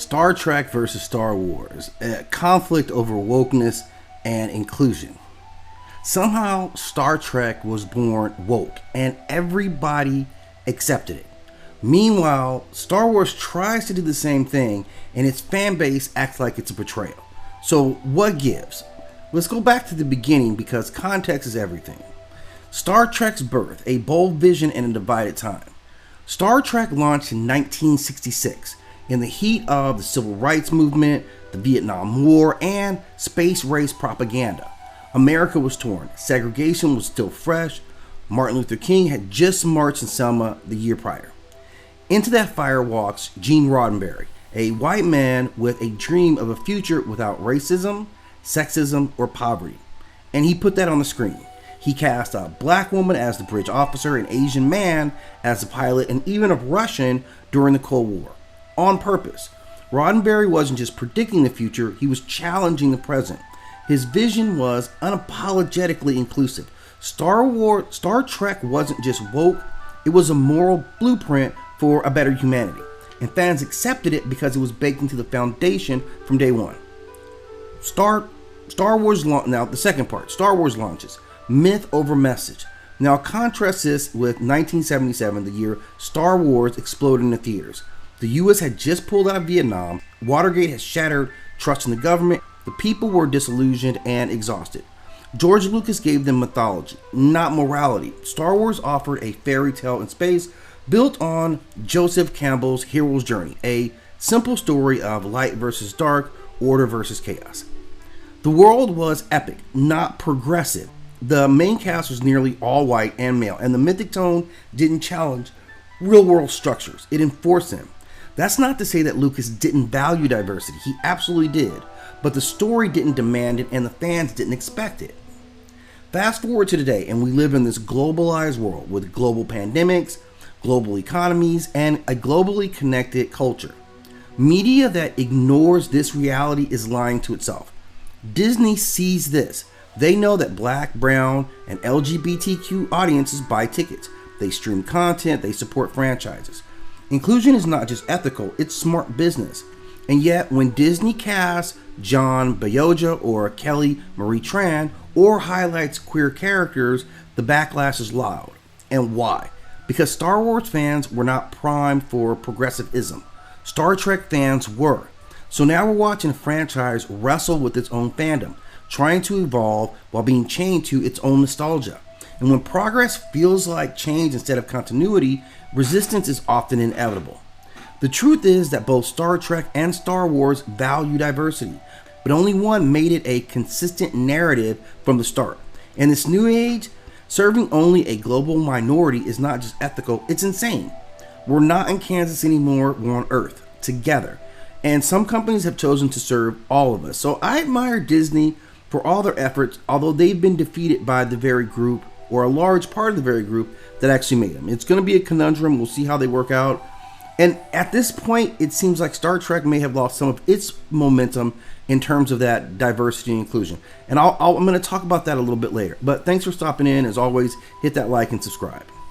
Star Trek versus Star Wars, a conflict over wokeness and inclusion. Somehow, Star Trek was born woke, and everybody accepted it. Meanwhile, Star Wars tries to do the same thing, and its fan base acts like it's a betrayal. So, what gives? Let's go back to the beginning because context is everything. Star Trek's birth, a bold vision in a divided time. Star Trek launched in 1966 in the heat of the Civil Rights Movement, the Vietnam War, and space race propaganda. America was torn. Segregation was still fresh. Martin Luther King had just marched in Selma the year prior. Into that fire walks Gene Roddenberry, a white man with a dream of a future without racism, sexism, or poverty. And he put that on the screen. He cast a black woman as the bridge officer, an Asian man as the pilot, and even a Russian during the Cold War. On purpose. Roddenberry wasn't just predicting the future, he was challenging the present. His vision was unapologetically inclusive. Star Trek wasn't just woke, it was a moral blueprint for a better humanity. And fans accepted it because it was baked into the foundation from day one. Star Wars launches. Myth over message. Now contrast this with 1977, the year Star Wars exploded in the theaters. The US had just pulled out of Vietnam, Watergate had shattered trust in the government, the people were disillusioned and exhausted. George Lucas gave them mythology, not morality. Star Wars offered a fairy tale in space built on Joseph Campbell's hero's journey, a simple story of light versus dark, order versus chaos. The world was epic, not progressive. The main cast was nearly all white and male, and the mythic tone didn't challenge real-world structures. It enforced them. That's not to say that Lucas didn't value diversity. He absolutely did. But the story didn't demand it, and the fans didn't expect it. Fast forward to today, and we live in this globalized world with global pandemics, global economies, and a globally connected culture. Media that ignores this reality is lying to itself. Disney sees this. They know that Black, Brown, and LGBTQ audiences buy tickets. They stream content, they support franchises. Inclusion is not just ethical, it's smart business. And yet, when Disney casts John Boyega or Kelly Marie Tran or highlights queer characters, the backlash is loud. And why? Because Star Wars fans were not primed for progressivism. Star Trek fans were. So now we're watching a franchise wrestle with its own fandom, trying to evolve while being chained to its own nostalgia. And when progress feels like change instead of continuity, resistance is often inevitable. The truth is that both Star Trek and Star Wars value diversity, but only one made it a consistent narrative from the start. In this new age, serving only a global minority is not just ethical, it's insane. We're not in Kansas anymore, we're on Earth, together. And some companies have chosen to serve all of us. So I admire Disney for all their efforts, although they've been defeated by the very group, or a large part of the very group, that actually made them. It's going to be a conundrum. We'll see how they work out. And at this point, it seems like Star Trek may have lost some of its momentum in terms of that diversity and inclusion. And I'm going to talk about that a little bit later. But thanks for stopping in. As always, hit that like and subscribe.